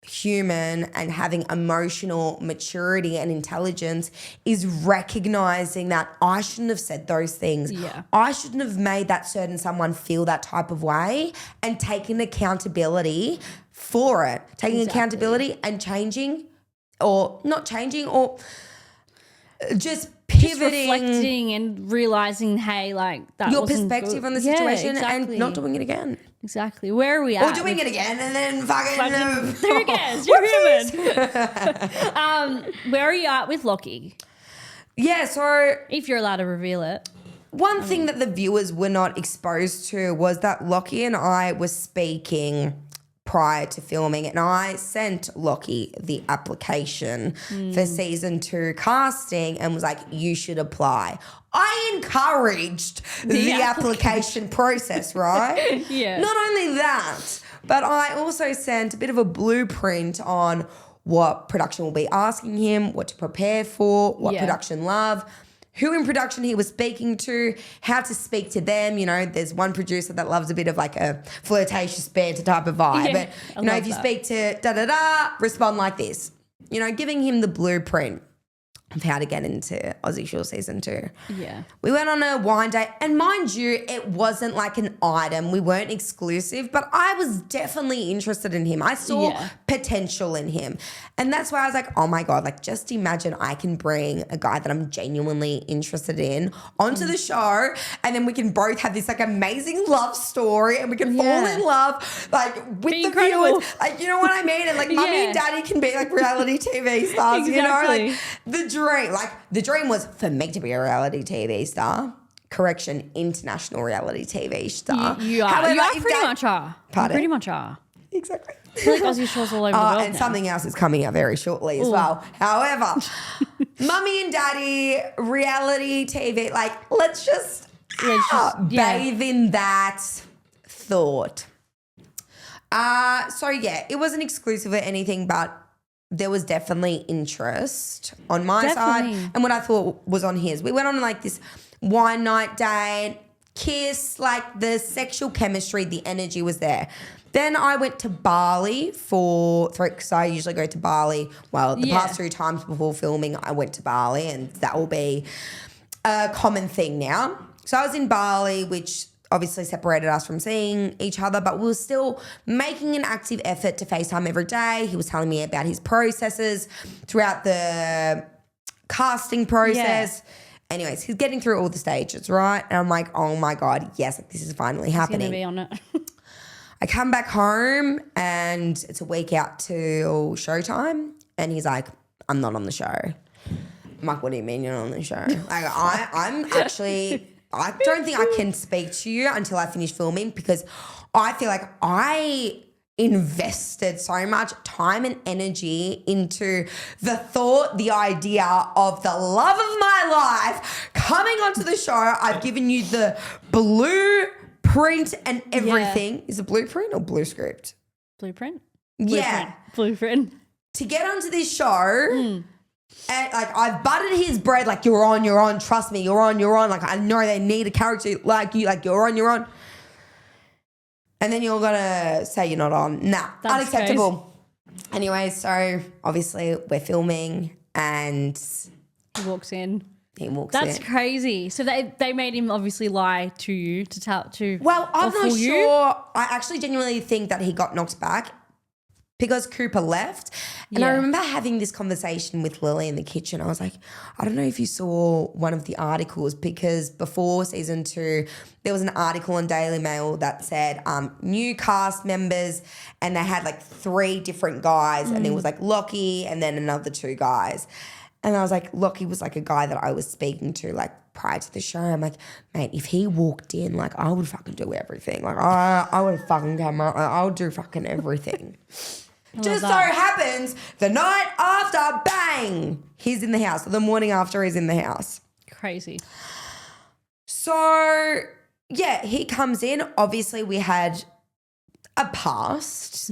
human and having emotional maturity and intelligence is recognizing that I shouldn't have said those things. Yeah. I shouldn't have made that certain someone feel that type of way, and taking accountability for it. Taking accountability and changing or not changing or just pivoting. Just reflecting and realising, hey, like, that your wasn't perspective good. on the Yeah, situation exactly. and not doing it again. Exactly. Where are we at? Or doing it again and then fucking who cares? You're human. Where are you at with Lockie? Yeah, so If you're allowed to reveal it. one thing that the viewers were not exposed to was that Lockie and I were speaking prior to filming, and I sent Lockie the application for season 2 casting and was like, you should apply. I encouraged the application process, right? Yeah. Not only that, but I also sent a bit of a blueprint on what production will be asking him, what to prepare for, what production love, who in production he was speaking to, how to speak to them. You know, there's one producer that loves a bit of like a flirtatious banter type of vibe. Yeah, But, you know, if you speak to da-da-da, respond like this. You know, giving him the blueprint of how to get into Aussie Shore season 2. Yeah. We went on a wine date, and mind you, it wasn't like an item. We weren't exclusive, but I was definitely interested in him. I saw potential in him. And that's why I was like, oh my God, like just imagine I can bring a guy that I'm genuinely interested in onto the show, and then we can both have this like amazing love story, and we can fall in love like with the viewers. Like, you know what I mean? And like mummy and daddy can be like reality TV stars, you know? Like the dream was for me to be a reality TV star. Correction, international reality TV star. You are. However, you are pretty much are. Pardon? You pretty much are. Exactly. I feel like Aussie Shore's all over the world and now. something else is coming out very shortly as well. However, mummy and daddy, reality TV, like let's just bathe in that thought. So yeah, it wasn't exclusive or anything, but there was definitely interest on my side and what I thought was on his. We went on like this wine night date, kiss, like the sexual chemistry, the energy was there. Then I went to Bali because I usually go to Bali. Well, the past 2 times before filming, I went to Bali, and that will be a common thing now. So I was in Bali, which obviously separated us from seeing each other, but we were still making an active effort to FaceTime every day. He was telling me about his processes throughout the casting process. Anyways, he's getting through all the stages, right? And I'm like, oh my God, yes, like this is finally happening. He's going to be on it. I come back home and it's a week out till showtime, and he's like, I'm not on the show. I'm like, what do you mean you're not on the show? Like, I'm actually... I don't think I can speak to you until I finish filming, because I feel like I invested so much time and energy into the thought, the idea of the love of my life coming onto the show. I've given you the blueprint and everything. Is it blueprint or blue script? Blueprint? Yeah. Blueprint. To get onto this show... And like I've buttered his bread, like you're on, trust me, you're on. Like I know they need a character like you, like you're on. And then you're gonna say you're not on. Nah, that's unacceptable. Crazy. Anyway, so obviously we're filming and he walks in. That's crazy. So they made him obviously lie to you to tell to. Well, I'm not sure. I actually genuinely think that he got knocked back because Cooper left. And I remember having this conversation with Lily in the kitchen. I was like, I don't know if you saw one of the articles, because before season 2, there was an article in Daily Mail that said new cast members, and they had like 3 different guys and it was like Lockie and then another 2 guys. And I was like, Lockie was like a guy that I was speaking to like prior to the show. I'm like, mate, if he walked in, like I would fucking do everything. Like I would fucking come out. I would do fucking everything. Just so happens the night after, bang, he's in the house. The morning after, he's in the house. Crazy. So, yeah, he comes in. Obviously, we had a past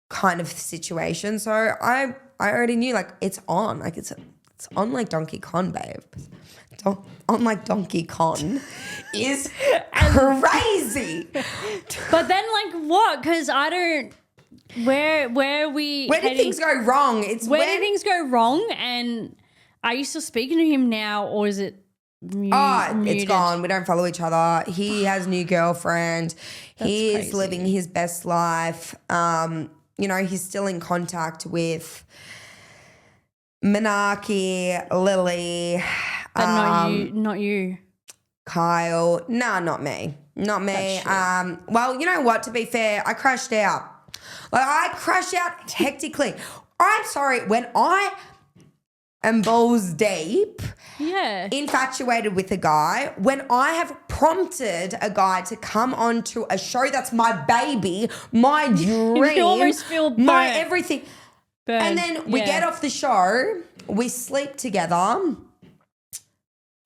kind of situation. So I already knew, like, it's on. Like, it's on like Donkey Kong, babe. On like Donkey Kong is crazy. But then, like, what? Because I don't... Where did things go wrong? Where did things go wrong? And are you still speaking to him now, or is it muted? It's gone. We don't follow each other. He has a new girlfriend. He is living his best life. You know, he's still in contact with Minaki, Lily. But not you. Kyle. Nah, not me. Not me. Well, you know what? To be fair, I crashed out. Like I crashed out hectically. I'm sorry, when I and balls deep, infatuated with a guy, when I have prompted a guy to come on to a show that's my baby, my dream, you almost feel burnt. my everything. Burnt. And then we get off the show, we sleep together,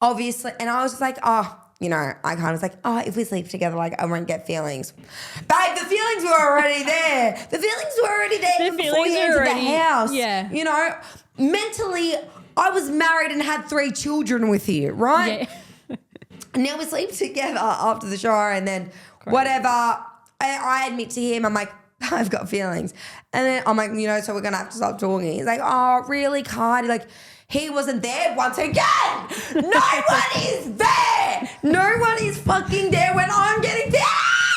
obviously, and I was just like, I kind of was like, if we sleep together, like, I won't get feelings. Babe, the feelings were already there. The feelings were already there even before you entered the house. Yeah. You know, mentally, I was married and had 3 children with you, right? Yeah. And now we sleep together after the show, and then whatever. I admit to him, I'm like, I've got feelings. And then I'm like, so we're going to have to stop talking. He's like, oh, really, Cati? Like, he wasn't there once again. No one is there. No one is fucking there when I'm getting feelings.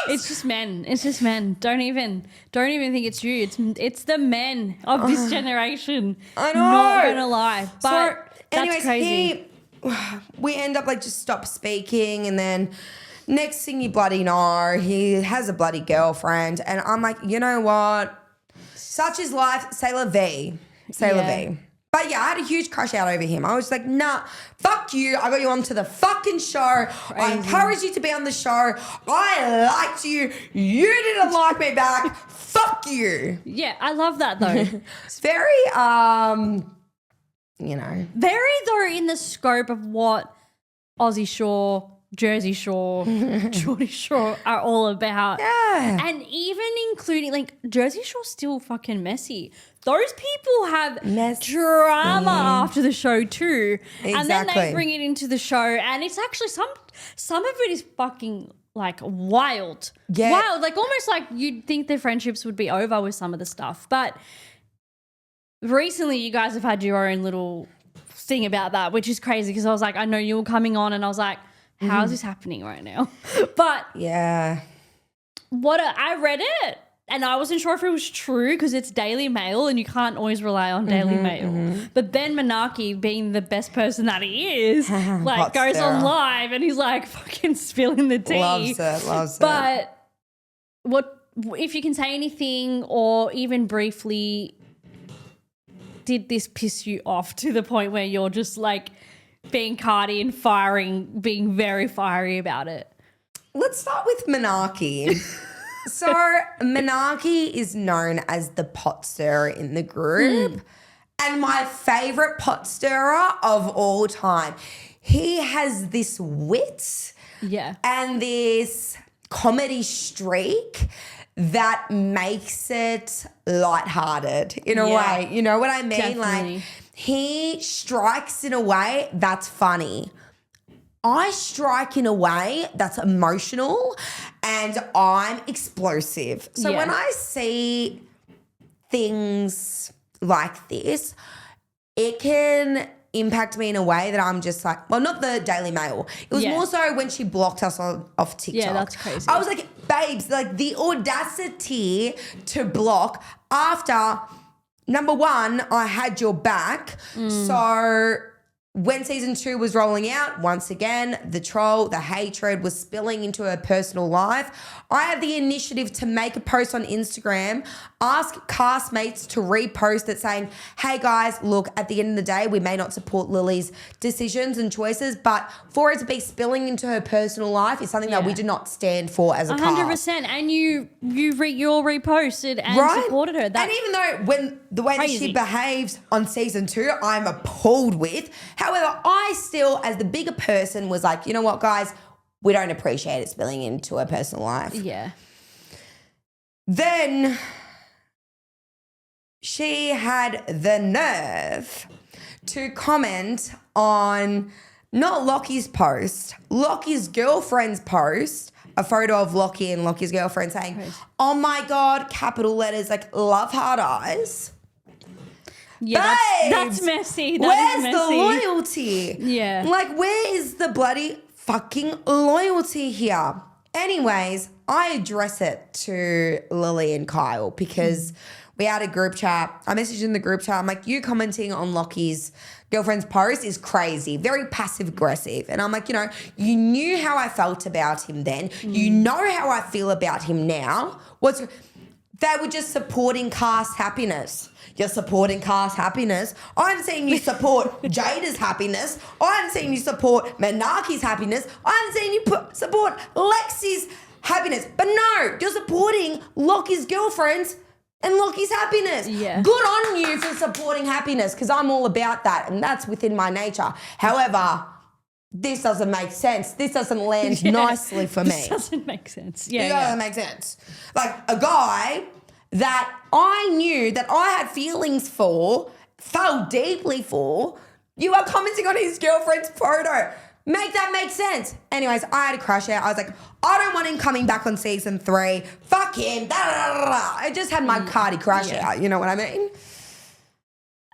It's just men. It's just men. Don't even think it's you. It's the men of this generation. I know. Not gonna lie. But so, anyways, that's crazy. We end up like just stop speaking, and then next thing you bloody know, he has a bloody girlfriend, and I'm like, you know what? Such is life. C'est la vie. C'est la vie. But yeah, I had a huge crush out over him. I was like, nah, fuck you. I got you onto the fucking show. Crazy. I encouraged you to be on the show. I liked you. You didn't like me back. Fuck you. Yeah, I love that though. It's very, very though in the scope of what Aussie Shore, Jersey Shore, Geordie Shore are all about. Yeah. And even including, like, Jersey Shore's still fucking messy. Those people have drama after the show too. Exactly. And then they bring it into the show, and it's actually some of it is fucking like wild. Yeah. Wild. Like almost like you'd think their friendships would be over with some of the stuff. But recently you guys have had your own little thing about that, which is crazy because I was like, I know you were coming on and I was like, how is this happening right now? But yeah. I read it. And I wasn't sure if it was true because it's Daily Mail and you can't always rely on Daily Mail. But Ben Menarche, being the best person that he is, like goes on live and he's like fucking spilling the tea. Loves it. But what if you can say anything or even briefly, did this piss you off to the point where you're just like being Cati and being very fiery about it? Let's start with Menarche. So Menarche is known as the pot stirrer in the group and my favourite pot stirrer of all time. He has this wit and this comedy streak that makes it lighthearted in a way. You know what I mean? Definitely. Like he strikes in a way that's funny. I strike in a way that's emotional and I'm explosive. So when I see things like this, it can impact me in a way that I'm just like, well, not the Daily Mail. It was more so when she blocked us off TikTok. Yeah, that's crazy. I was like, babes, like the audacity to block after, number one, I had your back. So when season 2 was rolling out, once again, the troll, the hatred was spilling into her personal life. I had the initiative to make a post on Instagram, ask castmates to repost it saying, hey guys, look, at the end of the day, we may not support Lily's decisions and choices, but for it to be spilling into her personal life is something that we do not stand for as a cast. 100%. And you all reposted and supported her. And even though the way that she behaves on season 2, I'm appalled with. However, I still, as the bigger person, was like, you know what, guys, we don't appreciate it spilling into her personal life. Yeah. Then she had the nerve to comment on not Lockie's post, Lockie's girlfriend's post, a photo of Lockie and Lockie's girlfriend saying, oh my God, capital letters, like love heart eyes. Yeah, that's messy. Where's the loyalty? Yeah. Like, where is the bloody fucking loyalty here? Anyways, I address it to Lily and Kyle because we had a group chat. I messaged in the group chat. I'm like, you commenting on Lockie's girlfriend's post is crazy, very passive aggressive. And I'm like, you knew how I felt about him then. You know how I feel about him now. they were just supporting cast happiness. You're supporting cast happiness. I haven't seen you support Jada's happiness. I haven't seen you support Menaki's happiness. I haven't seen you support Lexi's happiness. But no, you're supporting Lockie's girlfriends and Lockie's happiness. Yeah. Good on you for supporting happiness, because I'm all about that, and that's within my nature. However, this doesn't make sense. This doesn't land nicely for me. This doesn't make sense. Yeah, It doesn't make sense. Like a guy that I knew that I had feelings for, felt deeply for, you are commenting on his girlfriend's photo. Make that make sense. Anyways, I had a crush out. I was like, I don't want him coming back on season 3. Fuck him. Da, da, da, da. I just had my Cati crush out. You know what I mean?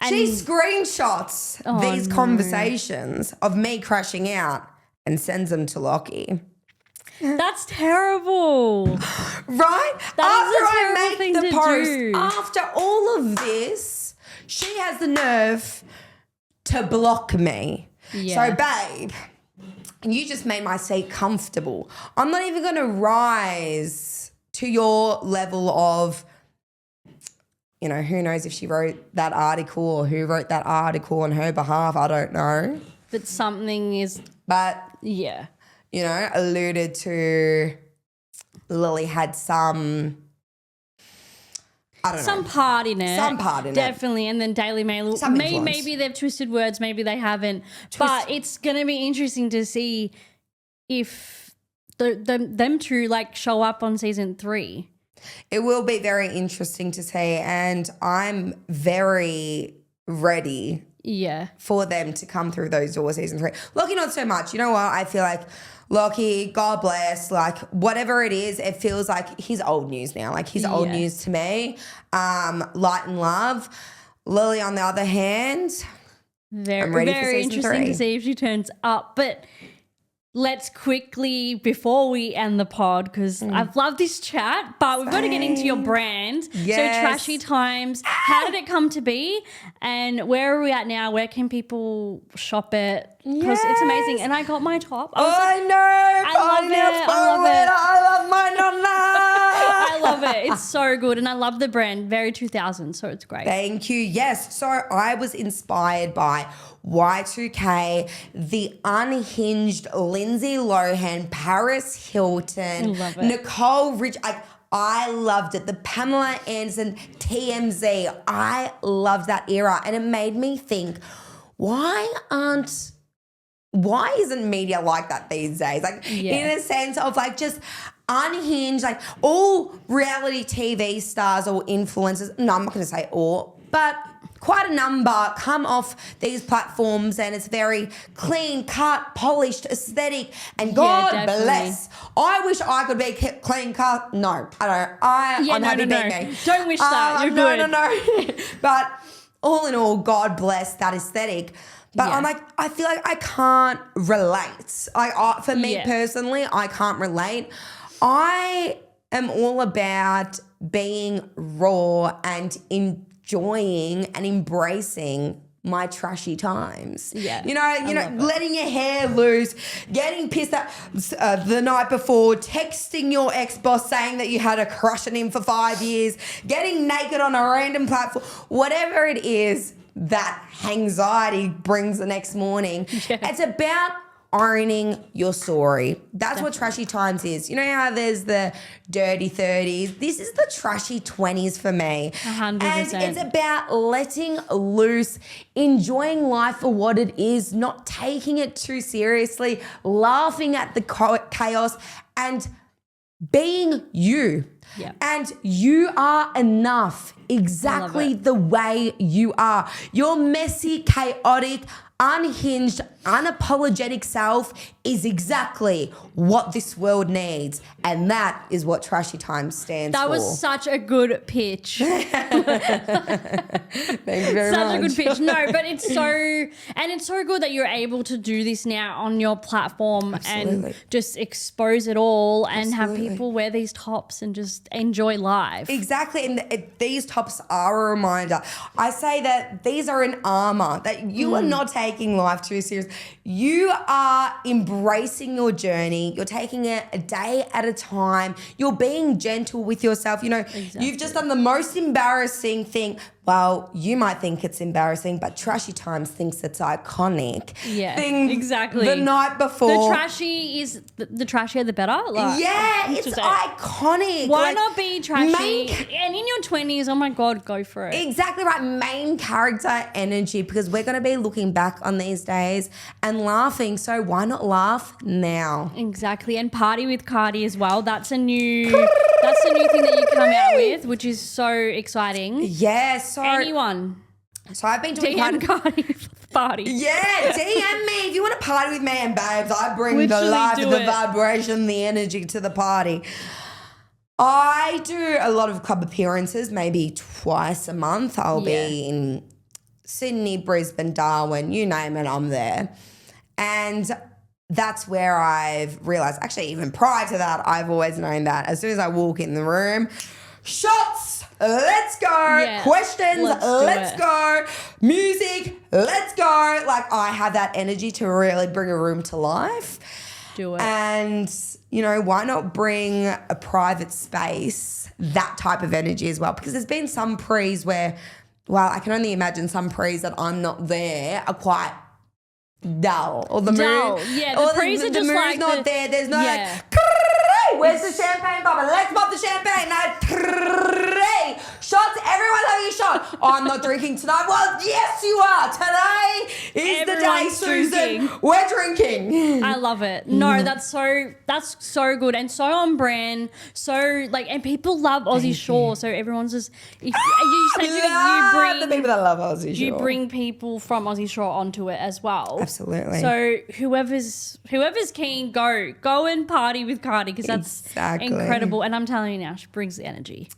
And she screenshots these conversations of me crashing out and sends them to Lockie. That's terrible. Right? That is a terrible thing to do. After all of this, she has the nerve to block me. Yeah. So, babe, you just made my seat comfortable. I'm not even going to rise to your level of, you know, who knows if she wrote that article or who wrote that article on her behalf. I don't know. That something is, But, yeah. you know, alluded to Lily had some, I don't know. Some part in it. Some part in it. Definitely. And then Daily Mail. Some influence. Maybe they've twisted words, maybe they haven't. But it's going to be interesting to see if them two like show up on season 3. It will be very interesting to see, and I'm very ready for them to come through those doors season 3. Lockie, not so much. You know what? I feel like Lockie, God bless, like whatever it is, it feels like he's old news now. Like he's old news to me. Light and love. Lily, on the other hand, I'm ready for very season interesting 3. to see if she turns up. But let's quickly, before we end the pod, because I've loved this chat, but we've got to get into your brand. Yes. So Trashy Times, how did it come to be? And where are we at now? Where can people shop it? Because it's amazing. And I got my top. I know. I love it. I love my nonna. I love it. It's so good. And I love the brand. Very 2000. So it's great. Thank you. Yes. So I was inspired by Y2K, the unhinged Lindsay Lohan, Paris Hilton, Love it. Nicole Rich. I loved it. The Pamela Anderson, TMZ. I loved that era. And it made me think, why isn't media like that these days? Like in a sense of like just unhinged, like all reality TV stars or influencers. No, I'm not going to say all, but quite a number come off these platforms, and it's very clean cut, polished, aesthetic, and God bless. I wish I could be clean cut. No, I don't. I'm happy being me. Don't wish that. You're good. No. But all in all, God bless that aesthetic. But I'm like, I feel like I can't relate. For me personally, I can't relate. I am all about being raw and enjoying and embracing my trashy times. Yeah. You know, letting your hair loose, getting pissed at the night before, texting your ex-boss saying that you had a crush on him for 5 years, getting naked on a random platform, whatever it is that anxiety brings the next morning. Yeah. It's about owning your story. That's what trashy times is. You know how there's the dirty 30s? This is the trashy 20s for me. 100%. And it's about letting loose, enjoying life for what it is, not taking it too seriously, laughing at the chaos, and being you. Yeah. And you are enough exactly the way you are. Your messy, chaotic, unhinged, unapologetic self is exactly what this world needs. And that is what Trashy Times stands for. That was such a good pitch. Thank you very much. Such a good pitch. No, but it's so good that you're able to do this now on your platform and just expose it all and have people wear these tops and just enjoy life. Exactly. And these tops are a reminder. I say that these are an armor, that you are not taking taking life too serious. You are embracing your journey. You're taking it a day at a time. You're being gentle with yourself. You know, you've just done the most embarrassing thing. Well, you might think it's embarrassing, but Trashy Times thinks it's iconic. Yeah, thing exactly. The night before. The trashier the better. Like, yeah, it's iconic. Why not be trashy? And in your 20s, oh my God, go for it. Exactly right. Main character energy, because we're going to be looking back on these days and laughing. So why not laugh now? Exactly. And party with Cati as well. That's a new thing that you come out with, which is so exciting. Yeah. So I've been doing DM Cati for the party. Yeah, DM me if you want to party with me and babes. I bring Literally the life, do the it. vibration, the energy to the party. I do a lot of club appearances, maybe twice a month. I'll be in Sydney, Brisbane, Darwin, you name it, I'm there. And that's where I've realised, actually even prior to that, I've always known that as soon as I walk in the room, shots, let's go. Yeah, Questions, let's do go. Music, let's go. Like, I have that energy to really bring a room to life. Do it. And, you know, why not bring a private space, that type of energy as well? Because there's been some prees where, well, I can only imagine some prees that I'm not there are quite dull. Or the Dull. mood. Yeah, the or prees are the just mood's like not there. There's no like, where's the champagne bubble? Let's pop the champagne. No, shots. Everyone's having a shot. Oh, I'm not drinking tonight. Well, yes, you are. Today is the day, Everyone's Susan. drinking. We're drinking. I love it. No, that's so good and so on brand. So like, and people love Aussie Shore. So everyone's just you said you bring the people that love Aussie Shore. You bring people from Aussie Shore onto it as well. Absolutely. So whoever's keen, go and party with Cati, because that's incredible. And I'm telling you now, she brings the energy.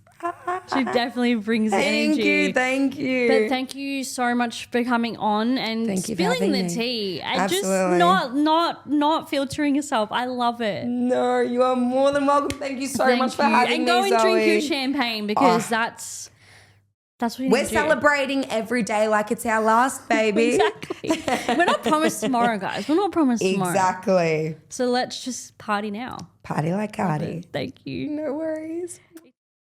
She definitely brings the energy. Thank you. But thank you so much for coming on and spilling the tea and Absolutely. just not filtering yourself. I love it. No, you are more than welcome. Thank you so much for having and me, go and Zoe. drink your champagne, because that's what you We're need to celebrating every day like it's our last, baby. Exactly. We're not promised tomorrow, guys. We're not promised tomorrow. Exactly. So let's just party now. Party like Cati. Thank you. No worries.